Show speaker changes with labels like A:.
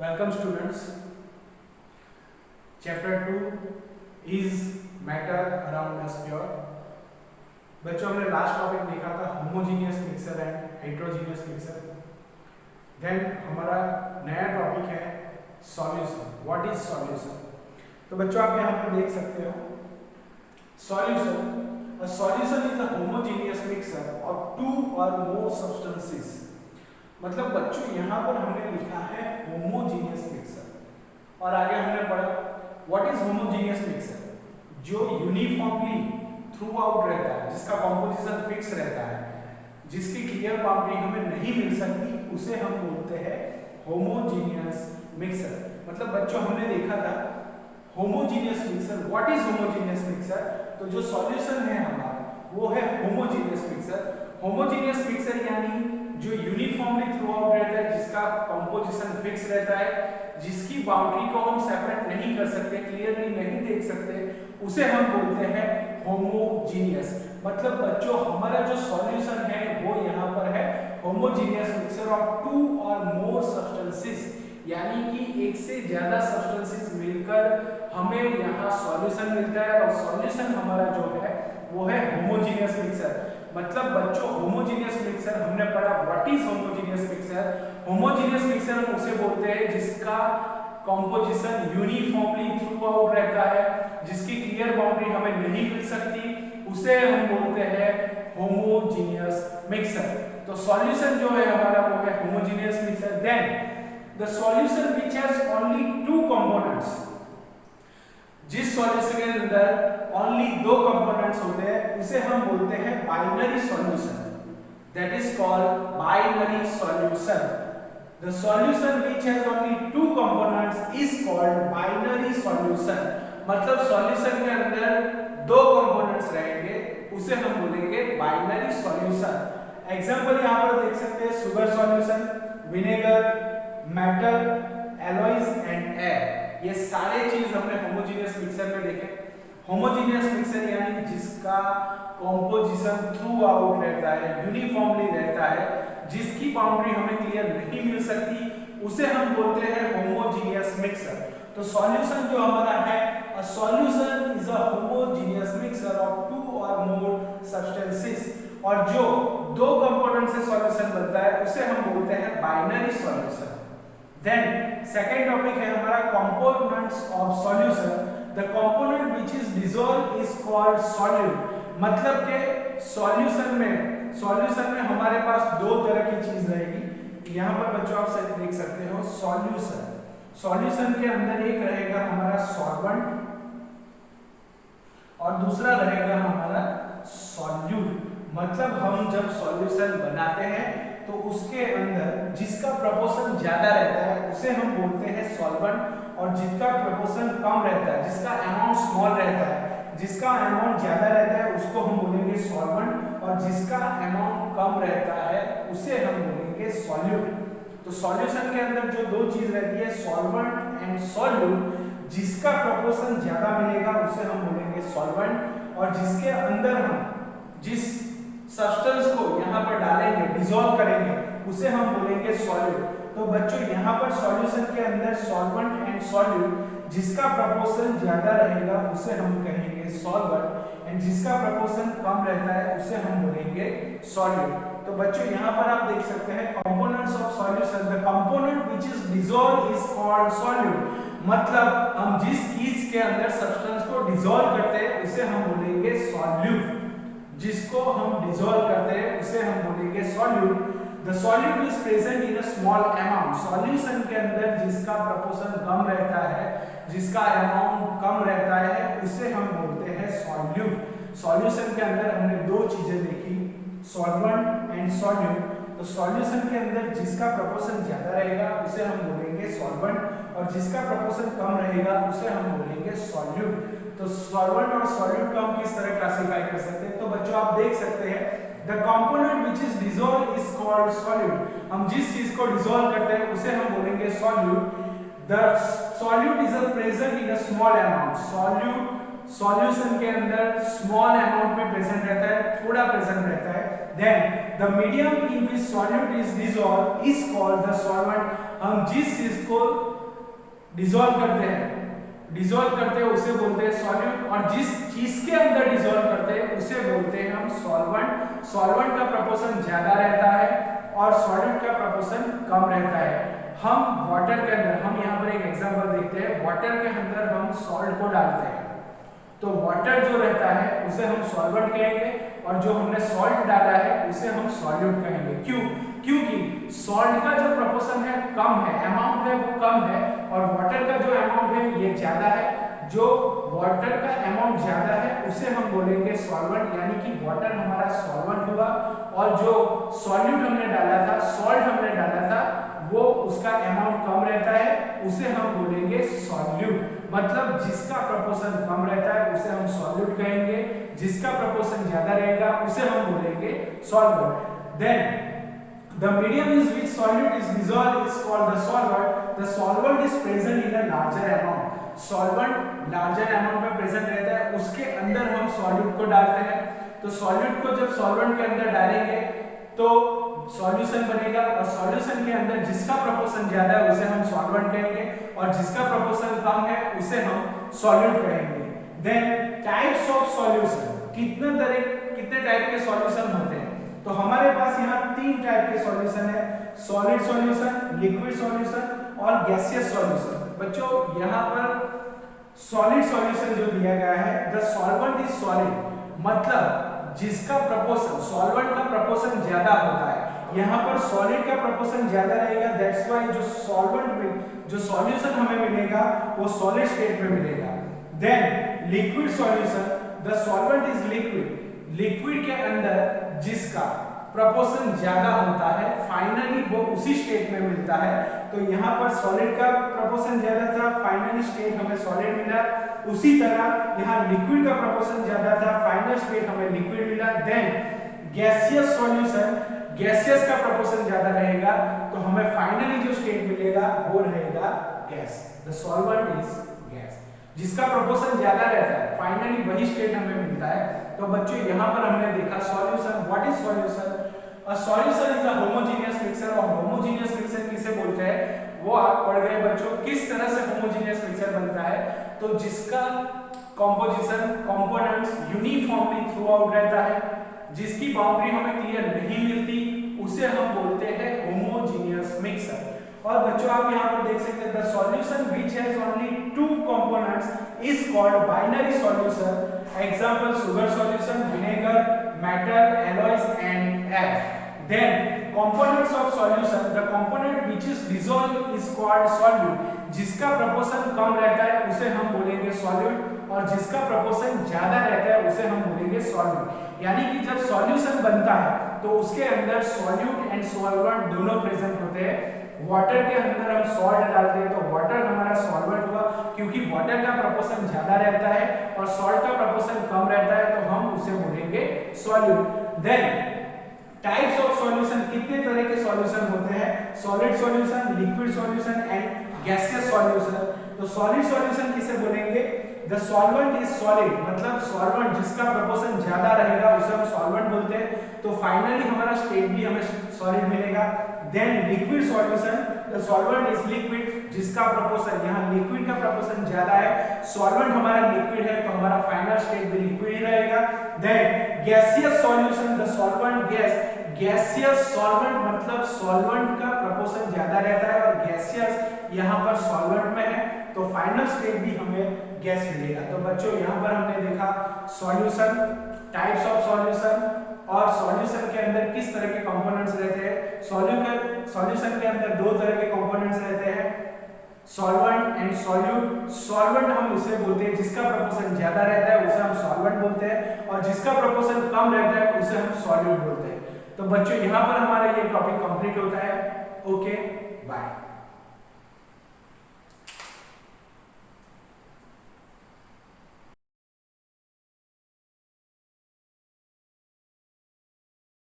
A: Welcome students. Chapter 2 is matter around us pure. बच्चों, हमने last topic देखा था homogeneous mixture and heterogeneous mixture. Then हमारा नया टॉपिक है सॉल्यूशन। What is solution? तो बच्चों, आप यहाँ पर देख सकते हो solution. A solution is a homogeneous mixture of two और मोर सब्सटेंसेस। मतलब बच्चों, यहाँ पर हमने लिखा है होमोजीनियस मिक्सर और आगे हमने पढ़ा व्हाट इज होमोजीनियस मिक्सर, जो यूनिफॉर्मली थ्रू आउट रहता है, जिसका कॉम्पोजिशन फिक्स रहता है, जिसकी क्लियर बाउंड्री हमें नहीं मिल सकती, उसे हम बोलते हैं होमोजीनियस मिक्सर। मतलब बच्चों, हमने देखा था homogeneous mixer. What is homogeneous mixer? तो जो सॉल्यूशन है हमारा वो है होमोजीनियस मिक्सर। होमोजीनियस मिक्सर यानी जो यूनिफॉर्मली थ्रू आउट रहता है, जिसका कंपोजिशन फिक्स रहता है, जिसकी बाउंड्री को हम सेपरेट नहीं कर सकते, क्लियरली नहीं देख सकते, उसे हम बोलते हैं होमोजीनियस। मतलब बच्चों, हमारा जो सॉल्यूशन है वो यहाँ पर है होमोजीनियस मिक्सर ऑफ टू और मोर सब्सटेंसेस, यानी कि एक से ज्यादा सब्सटेंसेस मिलकर हमें यहाँ सॉल्यूशन मिलता है और सॉल्यूशन हमारा जो है वो है होमोजीनियस मिक्सर। मतलब बच्चों, होमोजीनियस मिक्सर हमने पढ़ा। What is homogeneous mixer? Homogeneous mixer हम उसे बोलते हैं जिसका कंपोजिशन यूनिफॉर्मली थ्रू आउट रहता है, जिसकी क्लियर बाउंड्री हमें नहीं मिल सकती, उसे हम बोलते हैं होमोजीनियस मिक्सर। तो सॉल्यूशन जो है हमारा वो है homogeneous mixture. Then the solution which has only two components, जिस सॉल्यूशन के अंदर ओनली दो कंपोनेंट्स होते हैं उसे हम बोलते हैं binary solution. That is called binary solution. The solution which has only two components is called binary solution. मतलब सॉल्यूशन के अंदर दो कंपोनेंट्स रहेंगे, उसे हम बोलेंगे बाइनरी सॉल्यूशन। एग्जांपल यहां पर देख सकते हैं sugar solution, vinegar, metal, alloys and air. ये सारे चीज हमने होमोजीनियस मिक्सर में देखे। होमोजीनियस मिक्सर यानी जिसका कंपोजिशन थ्रू आउट रहता है, यूनिफॉर्मली रहता है, जिसकी बाउंड्री हमें क्लियर नहीं मिल सकती, उसे हम बोलते हैं होमोजीनियस मिक्सर। तो सॉल्यूशन जो हमारा है, a solution is a homogeneous mixture of two और मोर सब्सटेंसेस। और जो दो कंपोनेंट से सॉल्यूशन बनता है उसे हम बोलते हैं binary solution. Then second topic है हमारा components of solution. The component which is dissolve is called solute. मतलब के सॉल्यूशन में हमारे पास दो तरह की चीज रहेगी। यहाँ पर बच्चों आप देख सकते हो सॉल्यूशन के अंदर एक रहेगा हमारा सॉल्वेंट और दूसरा रहेगा हमारा सॉल्यूट। मतलब हम जब सॉल्यूशन बनाते हैं तो उसके अंदर जिसका प्रोपोर्शन ज्यादा रहता है उसे हम बोलते हैं सॉल्वेंट, और जिसका प्रोपोर्शन कम रहता है, जिसका अमाउंट स्मॉल रहता है, जिसका अमाउंट ज्यादा रहता है उसको हम बोलेंगे सॉल्वेंट, और जिसका अमाउंट कम रहता है उसे हम बोलेंगे सॉल्यूट। तो सॉल्यूशन के अंदर जो दो चीज रहती है सॉल्वेंट एंड सॉल्यूट, जिसका प्रोपोर्शन ज्यादा मिलेगा उसे हम बोलेंगे सॉल्वेंट, और जिसके अंदर हम जिस सब्सटेंस को यहाँ पर डालेंगे, डिसॉल्व करेंगे, उसे हम बोलेंगे सॉल्यूट। तो बच्चों, यहाँ पर सॉल्यूशन के अंदर सॉल्वेंट एंड सॉल्यूट, जिसका प्रोपोर्शन ज्यादा रहेगा उसे हम कहेंगे सॉल्वेंट, एंड जिसका प्रोपोर्शन कम रहता है उसे हम बोलेंगे सॉल्यूट। तो बच्चों, यहाँ पर आप देख सकते हैं components of solution. The component which is dissolve is called solute. मतलब हम जिस चीज के अंदर सब्सटेंस को डिसॉल्व करते हैं उसे हम बोलेंगे सॉल्यूट। जिसको हम डिसॉल्व करते हैं उसे हम बोलेंगे solute. The solute is present in a small amount. Solution के अंदर जिसका प्रोपोर्शन कम रहता है, जिसका अमाउंट कम रहता है, उसे हम बोलते हैं सॉल्यूट। सॉल्यूशन के अंदर हमने दो चीजें देखी, सॉल्वेंट एंड सॉल्यूट। तो सॉल्यूशन के अंदर जिसका प्रोपोर्शन ज्यादा रहेगा उसे हम बोलेंगे सॉल्वेंट, और जिसका प्रोपोर्शन कम रहेगा उसे हम बोलेंगे सॉल्यूट। तो सॉल्वेंट और सॉल्यूट को हम किस तरह क्लासिफाई कर सकते हैं? तो बच्चों, आप देख सकते हैं the component which is dissolve is called solute. हम जिस चीज को डिसॉल्व करते हैं उसे हम बोलेंगे solute. The solute is present in a small amount. Solution के अंदर स्मॉल अमाउंट में प्रेजेंट रहता है, थोड़ा प्रेजेंट रहता है। Then the medium in which solute is dissolve is called the solvent. हम जिस चीज को डिसॉल्व करते हैं उसे बोलते हैं सॉल्यूट, और जिस चीज के अंदर डिसॉल्व करते हैं उसे बोलते हैं हम सॉल्वेंट। सॉल्वेंट का प्रोपोर्शन ज्यादा रहता है और सॉल्यूट का प्रोपोर्शन कम रहता है। हम वाटर के अंदर, हम यहाँ पर एक एग्जांपल देखते हैं, वाटर के अंदर हम सॉल्ट को डालते हैं तो वाटर जो रहता है उसे हम सॉल्वेंट कहेंगे और जो हमने सॉल्ट डाला है उसे हम सॉल्यूट कहेंगे। क्यों? क्योंकि सॉल्ट का जो प्रोपोर्शन है कम है, अमाउंट है वो कम है, और वाटर का जो अमाउंट है ये ज्यादा है। जो वाटर का अमाउंट ज्यादा है उसे हम बोलेंगे सॉल्वेंट, यानी कि वाटर हमारा सॉल्वेंट हुआ, और जो सॉल्यूट हमने डाला था, सॉल्ट हमने डाला था, वो उसका अमाउंट कम रहता है, उसे हम बोलेंगे सॉल्यूट। मतलब जिसका प्रोपोर्शन कम रहता है उसे हम सॉल्यूट कहेंगे, जिसका प्रोपोर्शन ज्यादा रहेगा उसे हम बोलेंगे solvent. Then the medium in which solute is dissolved is called the solvent. The solvent is present in a larger amount. Solvent larger amount में present रहता है, उसके अंदर हम solute को डालते हैं। तो solute को जब solvent के अंदर डालेंगे तो सॉल्यूशन बनेगा, और सॉल्यूशन के अंदर जिसका प्रोपोर्शन ज्यादा है उसे हम सॉल्वेंट कहेंगे, और जिसका प्रोपोर्शन कम है उसे हम सॉल्यूट कहेंगे। देन टाइप्स ऑफ सॉल्यूशन, कितने टाइप के सॉल्यूशन होते हैं? तो हमारे पास यहाँ 3 टाइप के सॉल्यूशन है, सॉलिड सॉल्यूशन, लिक्विड सॉल्यूशन और गैसियस सॉल्यूशन। बच्चों यहाँ पर सॉलिड सॉल्यूशन जो दिया गया है, द सॉल्वेंट इज सॉलिड, मतलब जिसका प्रोपोर्शन, सॉल्वेंट का प्रोपोर्शन ज्यादा होता है। यहाँ पर सॉलिड का प्रोपोर्शन ज्यादा रहेगा, दैट्स व्हाई जो सॉल्वेंट में जो सॉल्यूशन हमें मिलेगा वो सॉलिड स्टेट में मिलेगा। Then liquid solution, the solvent is liquid, liquid के अंदर जिसका प्रोपोर्शन ज्यादा होता है फाइनली वो उसी स्टेट में मिलता है। तो यहाँ पर सॉलिड का प्रोपोर्शन ज्यादा था, फाइनल स्टेट हमें सॉलिड मिला। उसी तरह यहाँ लिक्विड का प्रोपोर्शन ज्यादा था, फाइनल स्टेट हमें लिक्विड मिला। देन गैसियस सॉल्यूशन, गैसियस का प्रोपोर्शन ज्यादा रहेगा तो हमें फाइनली जो स्टेट मिलेगा वो रहेगा gas. The solvent is gas, जिसका प्रोपोर्शन ज्यादा रहता है फाइनली वही स्टेट हमें मिलता है। तो बच्चों यहाँ पर हमने देखा solution. What is solution? A solution is a homogeneous mixture, और होमोजेनियस मिक्सचर किसे बोलते हैं वो आप पढ़ गए बच्चों। किस तरह से होमोजेनियस मिक्सचर बनता है? तो जिसका composition, components uniformly through out रहता है, जिसकी बाउंड्री हमें क्लियर नहीं मिलती, उसे हम बोलते हैं होमोजेनियस मिक्सचर। और बच्चों आप यहाँ पर देख सकते हैं the solution which has only 2 components is called binary solution. Example sugar solution, vinegar, metal, alloys and egg. Then components of solution, the component which is dissolved is called solute, जिसका proportion कम रहता है उसे हम बोलेंगे solute, और जिसका proportion ज्यादा रहता है उसे हम बोलेंगे सॉल्यूट। यानी कि जब सॉल्यूशन बनता है तो उसके अंदर सॉल्यूट एंड सॉल्वेंट दोनों प्रेजेंट होते हैं। वाटर के अंदर हम सॉल्ट डालते हैं तो वाटर हमारा सॉल्वेंट हुआ, क्योंकि वाटर का प्रोपोर्शन ज्यादा रहता है और सॉल्ट का प्रोपोर्शन कम रहता है तो हम उसे बोलेंगे solute. Then types of solution, कितने तरह के सॉल्यूशन होते हैं? Solid solution, liquid solution and gaseous solution. तो सॉलिड सॉल्यूशन किसे बोलेंगे? द सॉल्वेंट इज सॉलिड, मतलब सॉल्वेंट जिसका प्रोपोर्शन ज्यादा रहेगा उसे हम सॉल्वेंट बोलते हैं, तो फाइनली हमारा स्टेट भी हमें सॉलिड मिलेगा। Then liquid solution, the solvent is liquid, जिसका प्रोपोर्शन, यहाँ लिक्विड का प्रोपोर्शन ज्यादा है, सॉल्वेंट हमारा लिक्विड है तो हमारा फाइनल स्टेट भी लिक्विड ही रहेगा। Then gaseous solution, the solvent gas, gaseous solvent मतलब सॉल्वेंट का प्रोपोर्शन ज्यादा रहता है और गैसियस यहाँ पर सॉल्वेंट में है तो फाइनल स्टेट भी हमें गैस मिलेगा। तो बच्चों यहाँ पर हमने देखा सॉल्यूशन, टाइप्स ऑफ सॉल्यूशन, और सॉल्यूशन के अंदर किस तरह के कंपोनेंट्स रहते हैं। सॉल्यूशन के अंदर 2 तरह के कंपोनेंट्स रहते हैं, सॉल्वेंट एंड सॉल्यूट। सॉल्वेंट हम उसे बोलते हैं जिसका प्रोपोर्शन ज्यादा रहता है उसे हम सॉल्वेंट बोलते हैं, और जिसका प्रोपोर्शन कम रहता है उसे हम सॉल्यूट बोलते हैं। तो बच्चों यहाँ पर हमारा ये टॉपिक कंप्लीट होता है। Okay, bye.